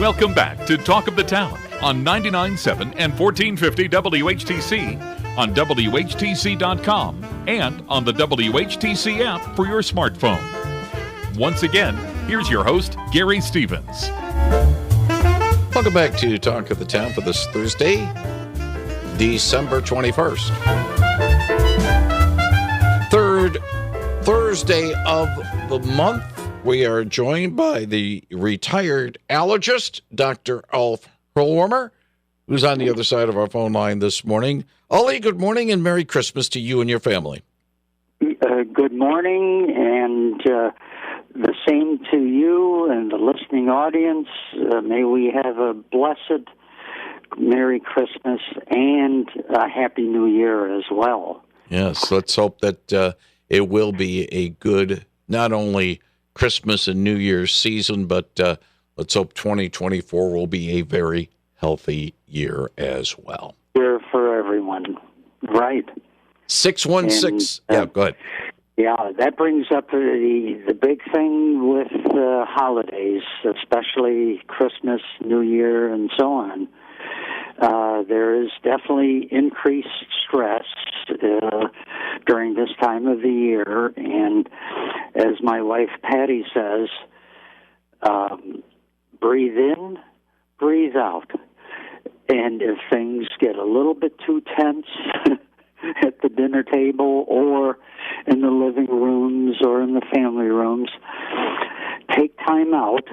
Welcome back to Talk of the Town on 99.7 and 1450 WHTC, on WHTC.com, and on the WHTC app for your smartphone. Once again, here's your host, Gary Stevens. Welcome back to Talk of the Town for this Thursday, December 21st. Third Thursday of the month. We are joined by the retired allergist, Dr. Ulf Hierlwimmer, who's on the other side of our phone line this morning. Ollie, good morning and Merry Christmas to you and your family. Good morning, and the same to you and the listening audience. May we have a blessed Merry Christmas and a Happy New Year as well. Yes, let's hope that it will be a good, not only Christmas and New Year's season, but let's hope 2024 will be a very healthy year as well. Year for everyone, right? 616. Yeah, go ahead. Yeah, that brings up the big thing with holidays, especially Christmas, New Year, and so on. There is definitely increased stress during this time of the year, and as my wife Patty says, breathe in, breathe out. And if things get a little bit too tense at the dinner table or in the living rooms or in the family rooms, take time out,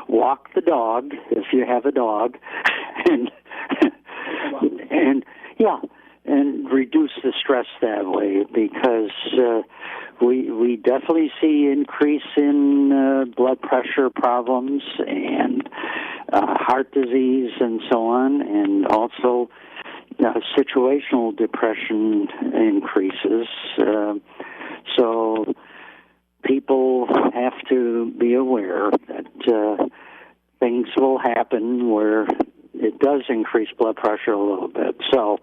walk the dog if you have a dog, and reduce the stress that way, because we definitely see increase in blood pressure problems and heart disease and so on, and also situational depression increases. So people have to be aware that things will happen where it does increase blood pressure a little bit. So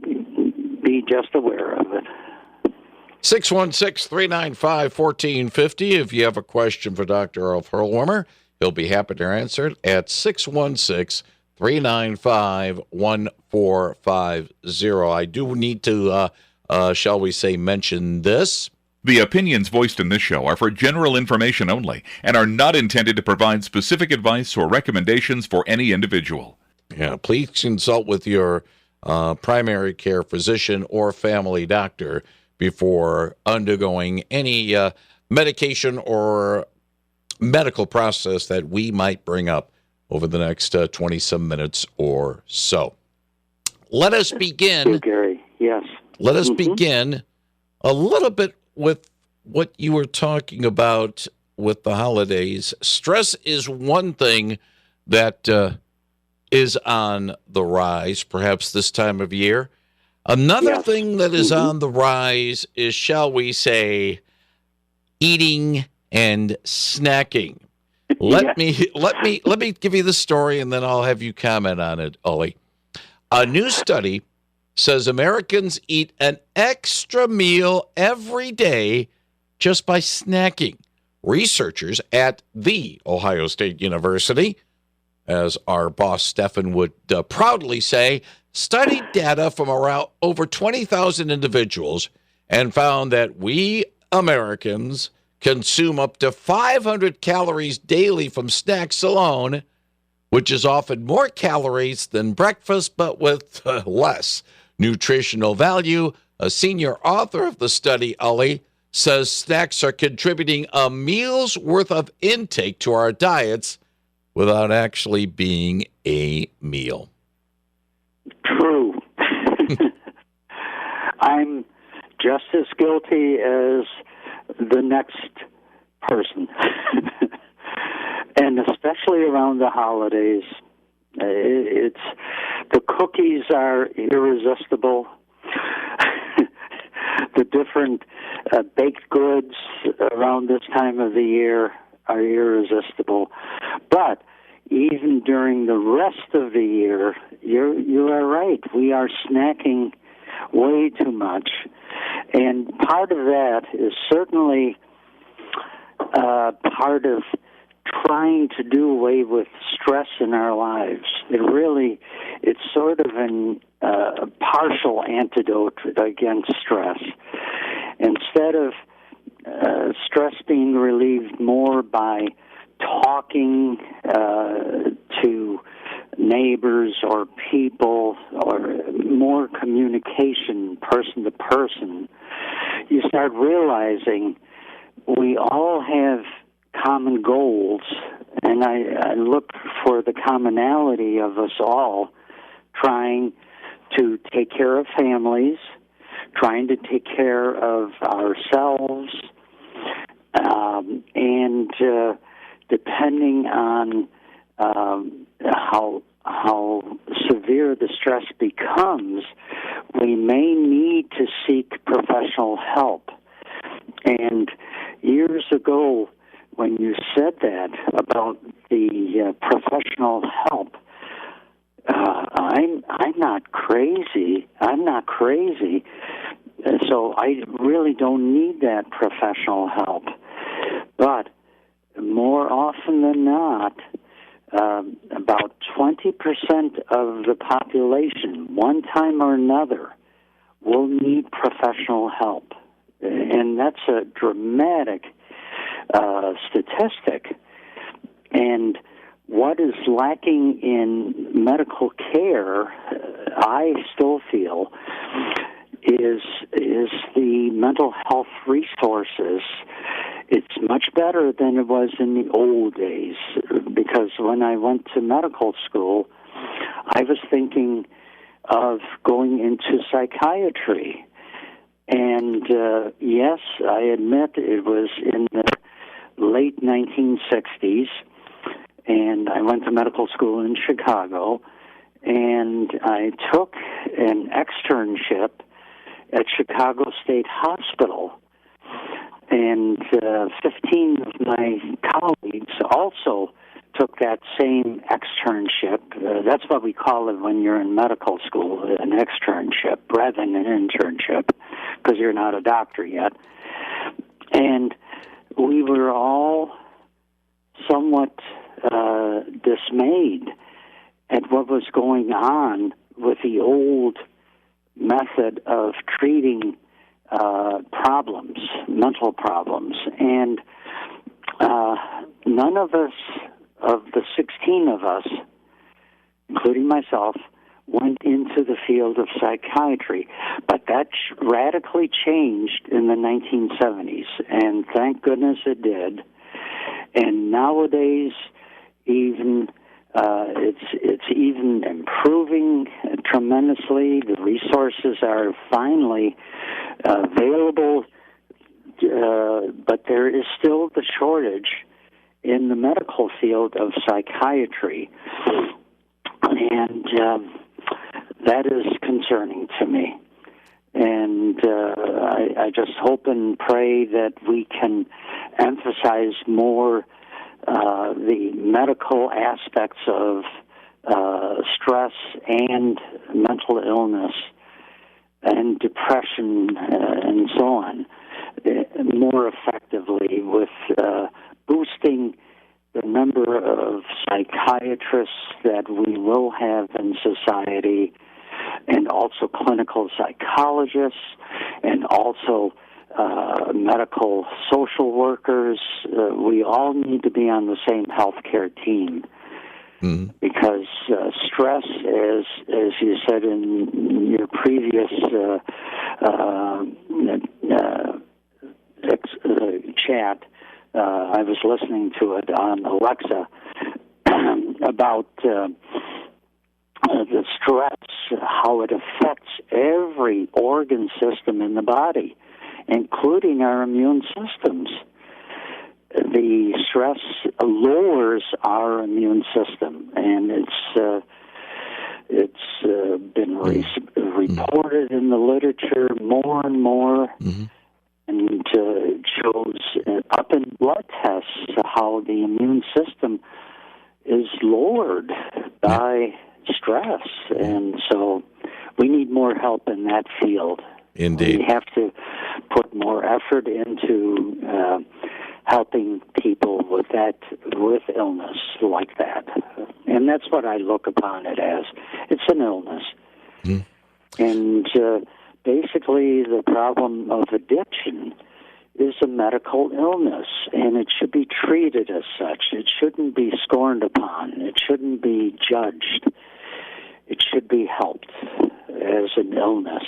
be just aware of it. 616-395-1450. If you have a question for Dr. Ulf Hierlwimmer, he'll be happy to answer it at 616-395-1450. I do need to, shall we say, mention this. The opinions voiced in this show are for general information only and are not intended to provide specific advice or recommendations for any individual. Yeah, please consult with your primary care physician or family doctor before undergoing any medication or medical process that we might bring up over the next 20-some minutes or so. Let us begin. Hey, Gary. Yes. Let us begin a little bit with what you were talking about with the holidays. Stress is one thing that is on the rise, perhaps this time of year. Another thing that is on the rise is, shall we say, eating and snacking. Let me give you the story, and then I'll have you comment on it, Ollie. A new study says Americans eat an extra meal every day just by snacking. Researchers at The Ohio State University, as our boss Stefan would proudly say, studied data from around over 20,000 individuals and found that we Americans consume up to 500 calories daily from snacks alone, which is often more calories than breakfast, but with less nutritional value. A senior author of the study, Ollie, says snacks are contributing a meal's worth of intake to our diets without actually being a meal. True. I'm just as guilty as the next person. And especially around the holidays, it's the cookies are irresistible. The different baked goods around this time of the year are irresistible. But even during the rest of the year, you are right. We are snacking way too much. And part of that is certainly part of trying to do away with stress in our lives. It's sort of a partial antidote against stress. Instead of stress being relieved more by talking to neighbors or people, or more communication person to person, you start realizing we all have common goals, and I look for the commonality of us all trying to take care of families, trying to take care of ourselves, and depending on how severe the stress becomes, we may need to seek professional help. And years ago, when you said that about the professional help, I'm not crazy. I'm not crazy. So I really don't need that professional help. But more often than not, about 20% of the population, one time or another, will need professional help. And that's a dramatic statistic. And what is lacking in medical care, I still feel, is the mental health resources. It's much better than it was in the old days, because when I went to medical school, I was thinking of going into psychiatry. And yes, I admit it was in the late 1960s, and I went to medical school in Chicago, and I took an externship at Chicago State Hospital. And 15 of my colleagues also took that same externship. That's what we call it when you're in medical school, an externship rather than an internship, because you're not a doctor yet. And we were all somewhat dismayed at what was going on with the old method of treating problems, mental problems. And none of us, of the 16 of us, including myself, went into the field of psychiatry. But that radically changed in the 1970s, and thank goodness it did. And nowadays, even it's even improving tremendously. The resources are finally available, but there is still the shortage in the medical field of psychiatry, and that is concerning to me. And I just hope and pray that we can emphasize more the medical aspects of stress and mental illness and depression and so on more effectively, with boosting the number of psychiatrists that we will have in society, and also clinical psychologists, and also medical social workers. We all need to be on the same healthcare team. Mm-hmm. Because stress, as you said in your previous chat, I was listening to it on Alexa about the stress, how it affects every organ system in the body, including our immune systems. The stress lowers our immune system, and it's been reported in the literature more and more, mm-hmm. and shows up in blood tests how the immune system is lowered by stress, and so we need more help in that field. Indeed. We have to put more effort into helping people with illness like that. And that's what I look upon it as. It's an illness. Mm. And basically the problem of addiction is a medical illness, and it should be treated as such. It shouldn't be scorned upon. It shouldn't be judged. It should be helped as an illness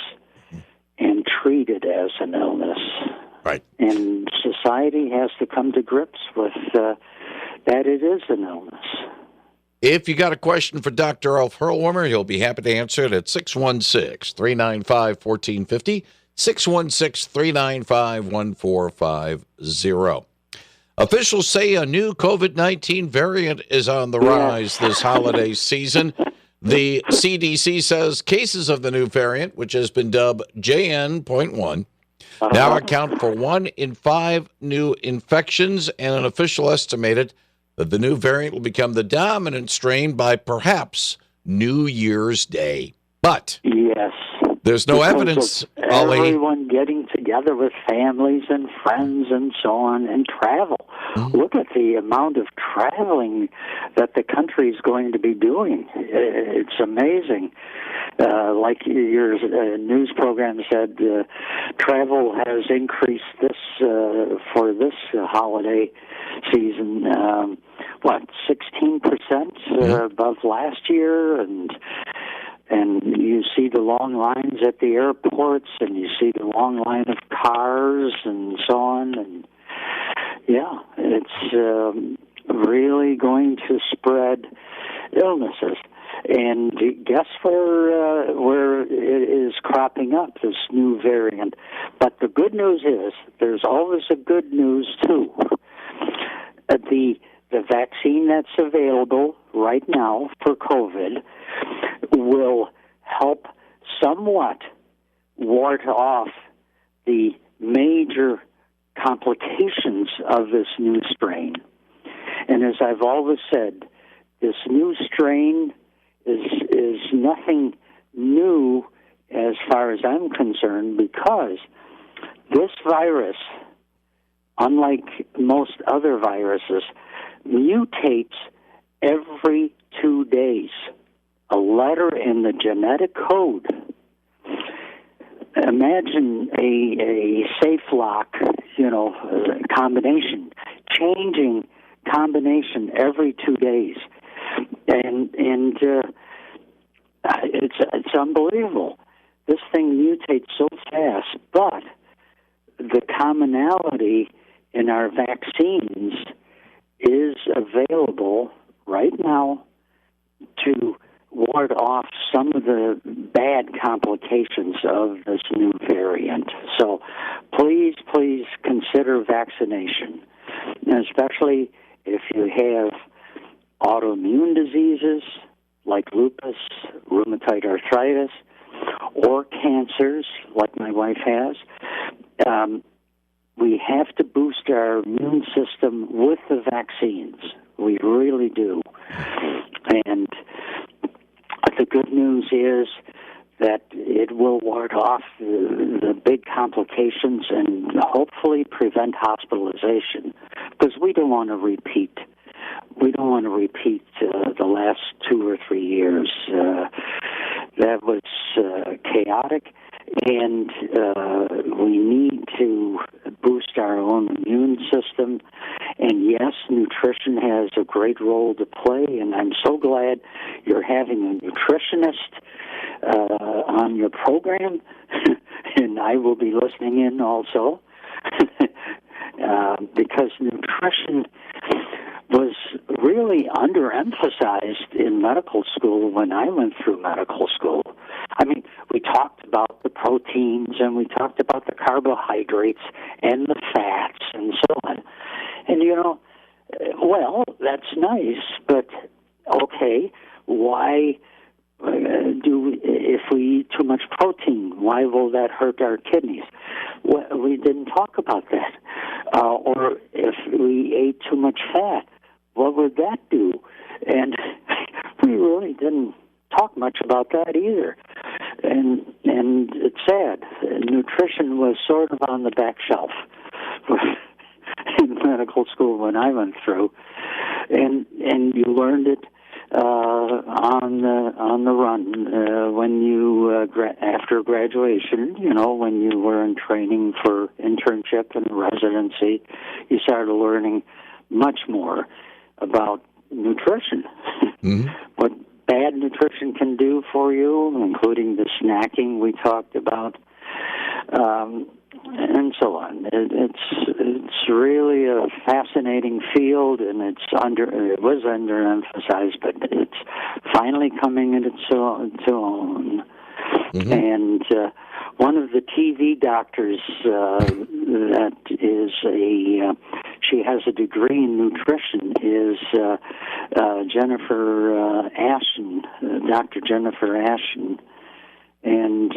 and treated as an illness. Right. And society has to come to grips with that it is an illness. If you got a question for Dr. Ulf Hierlwimmer, he'll be happy to answer it at 616-395-1450, 616-395-1450. Officials say a new COVID-19 variant is on the rise this holiday season. The CDC says cases of the new variant, which has been dubbed JN.1, now account for 1 in 5 new infections, and an official estimated that the new variant will become the dominant strain by perhaps New Year's Day. But yes, there's no evidence, everyone getting together with families and friends and so on, and travel. Mm-hmm. Look at the amount of traveling that the country is going to be doing. It's amazing. Like your news program said, travel has increased for this holiday season. 16% above last year, and you see the long lines at the airports, and you see the long line of cars and so on, and yeah, it's really going to spread illnesses. And guess where it is cropping up, this new variant. But the good news is, there's always a good news too. The vaccine that's available right now for COVID will help somewhat ward off the major complications of this new strain. And as I've always said, this new strain is nothing new as far as I'm concerned, because this virus, unlike most other viruses, mutates every 2 days. A letter in the genetic code. Imagine a safe lock, combination, changing combination every 2 days, and it's unbelievable. This thing mutates so fast, but the commonality in our vaccines is available right now to ward off some of the bad complications of this new variant. So please consider vaccination, and especially if you have autoimmune diseases like lupus, rheumatoid arthritis, or cancers like my wife has. We have to boost our immune system with the vaccines. We really do. And the good news is that it will ward off the big complications and hopefully prevent hospitalization, because we don't want to repeat. We don't want to repeat the last 2 or 3 years. That was chaotic, and we need to boost our own immune system. And yes, nutrition has a great role to play, and I'm so glad you're having a nutritionist on your program, and I will be listening in also, because nutrition was really underemphasized in medical school when I went through medical school. I mean, we talked about the proteins, and we talked about the carbohydrates and the fats and so on. And, well, that's nice, but okay, why if we eat too much protein, why will that hurt our kidneys? Well, we didn't talk about that. Or if we ate too much fat, what would that do? And we really didn't talk much about that either. And it's sad. Nutrition was sort of on the back shelf in medical medical school when I went through, and you learned it on the run when you after graduation. When you were in training for internship and residency, you started learning much more about nutrition. Mm-hmm. What bad nutrition can do for you, including the snacking we talked about, and so on. It's really a fascinating field, and it was underemphasized, but it's finally coming into its own. Mm-hmm. And one of the TV doctors that is she has a degree in nutrition is Jennifer Ashton, Dr. Jennifer Ashton, and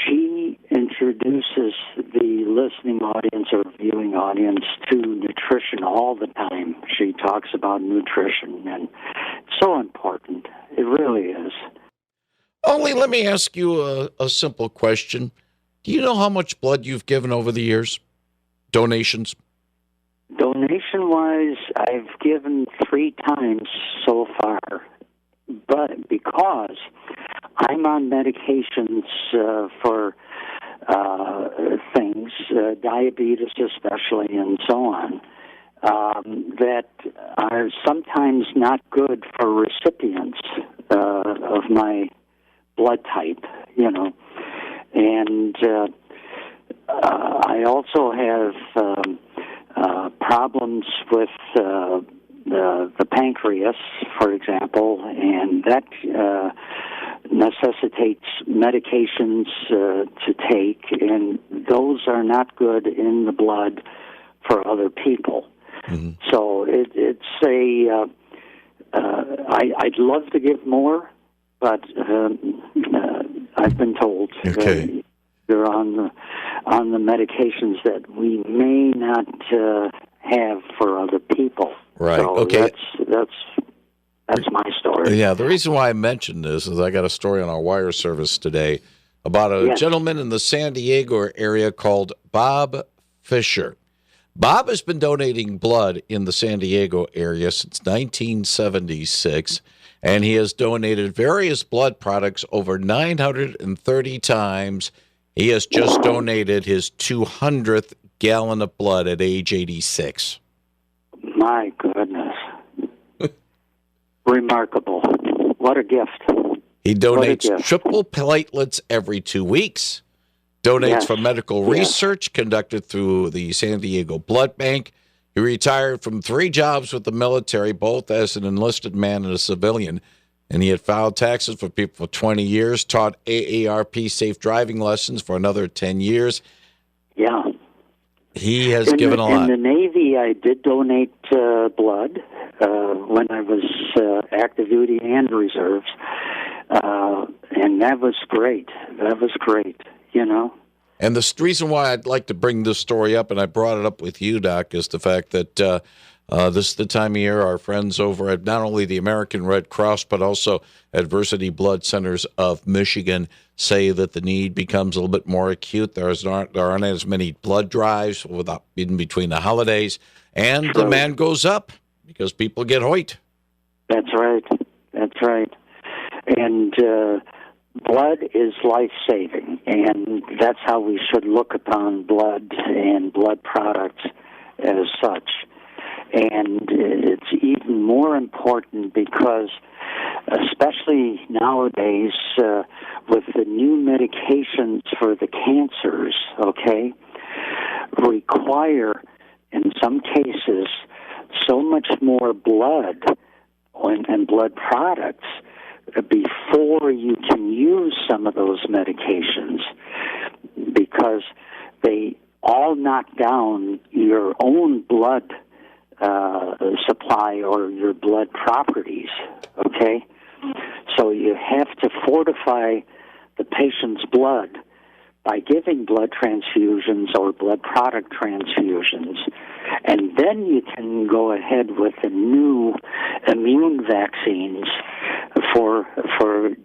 she introduces the listening audience or viewing audience to nutrition all the time. She talks about nutrition, and it's so important. It really is. Only let me ask you a simple question. Do you know how much blood you've given over the years? Donations? Donation-wise, I've given 3 times so far, but because I'm on medications for things, diabetes especially, and so on, that are sometimes not good for recipients of my blood type, and I also have problems with the pancreas, for example, and that necessitates medications to take, and those are not good in the blood for other people. Mm-hmm. So it's I'd love to give more, but I've been told they're on the medications that we may not have for other people. Right. So okay. That's my story. Yeah. The reason why I mentioned this is I got a story on our wire service today about a gentleman in the San Diego area called Bob Fisher. Bob has been donating blood in the San Diego area since 1976, and he has donated various blood products over 930 times. He has just donated his 200th gallon of blood at age 86. My goodness. Remarkable. What a gift. He donates triple platelets every 2 weeks, donates for medical research conducted through the San Diego Blood Bank. He retired from 3 jobs with the military, both as an enlisted man and a civilian, and he had filed taxes for people for 20 years, taught AARP safe driving lessons for another 10 years. Yeah. He has given a lot. In the Navy, I did donate blood when I was active duty and reserves, and that was great. And the reason why I'd like to bring this story up, and I brought it up with you, Doc, is the fact that this is the time of year our friends over at not only the American Red Cross, but also Adversity Blood Centers of Michigan say that the need becomes a little bit more acute. There aren't as many blood drives in between the holidays, and demand goes up because people get hoit. That's right. And blood is life-saving, and that's how we should look upon blood and blood products as such. And it's even more important because, especially nowadays, with the new medications for the cancers, require, in some cases, so much more blood and blood products before you can use some of those medications, because they all knock down your own blood supply or your blood properties, So you have to fortify the patient's blood by giving blood transfusions or blood product transfusions, and then you can go ahead with the new immune vaccines for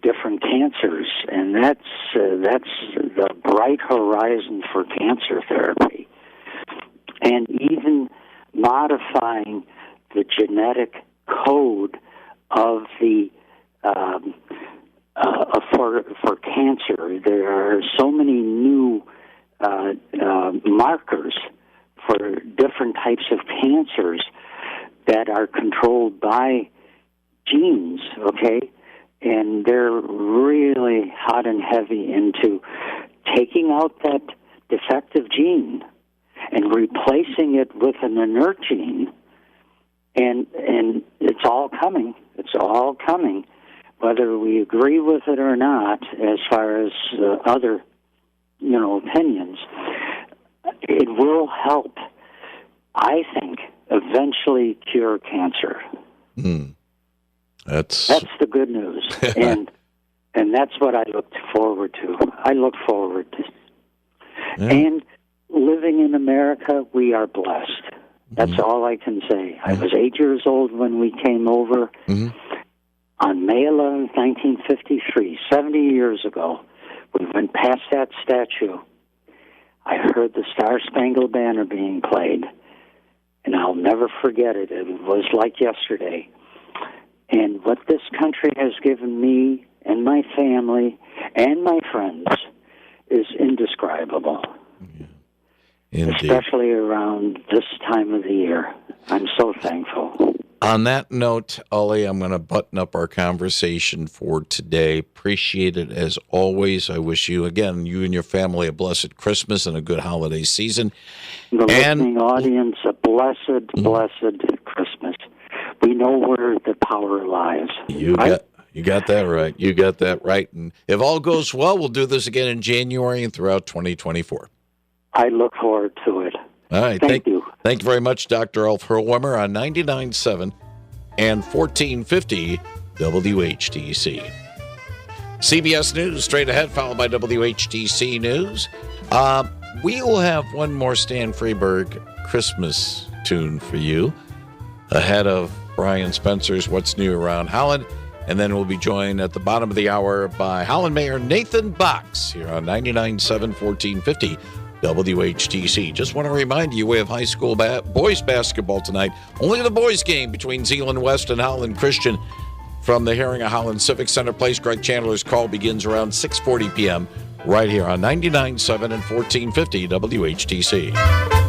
different cancers, and that's the bright horizon for cancer therapy. And even modifying the genetic code of the for cancer. There are so many new markers for different types of cancers that are controlled by genes, okay? And they're really hot and heavy into taking out that defective gene and replacing it with an inert gene. And it's all coming. It's all coming, whether we agree with it or not, as far as other, opinions. It will help, I think, eventually cure cancer. That's the good news, and that's what I look forward to. And living in America, we are blessed. That's all I can say. I was 8 years old when we came over on May 11th, 1953, 70 years ago. We went past that statue. I heard the Star-Spangled Banner being played, and I'll never forget it. It was like yesterday. And what this country has given me and my family and my friends is indescribable. Indeed. Especially around this time of the year. I'm so thankful. On that note, Ollie, I'm going to button up our conversation for today. Appreciate it as always. I wish you, again, you and your family, a blessed Christmas and a good holiday season. The listening audience, a blessed Christmas. We know where the power lies. You got that right. You got that right. And if all goes well, we'll do this again in January and throughout 2024. I look forward to it. All right. Thank you. Thank you very much, Dr. Ulf Hierlwimmer on 99.7 and 1450 WHTC. CBS News straight ahead, followed by WHTC News. We'll have one more Stan Freberg Christmas tune for you ahead of Brian Spencer's What's New Around Holland. And then we'll be joined at the bottom of the hour by Holland Mayor Nathan Box here on 99.7 1450 WHTC. Just want to remind you, we have high school boys basketball tonight. Only the boys game between Zeeland West and Holland Christian from the Herring of Holland Civic Center Place. Greg Chandler's call begins around 6:40 p.m. right here on 99.7 and 1450 WHTC.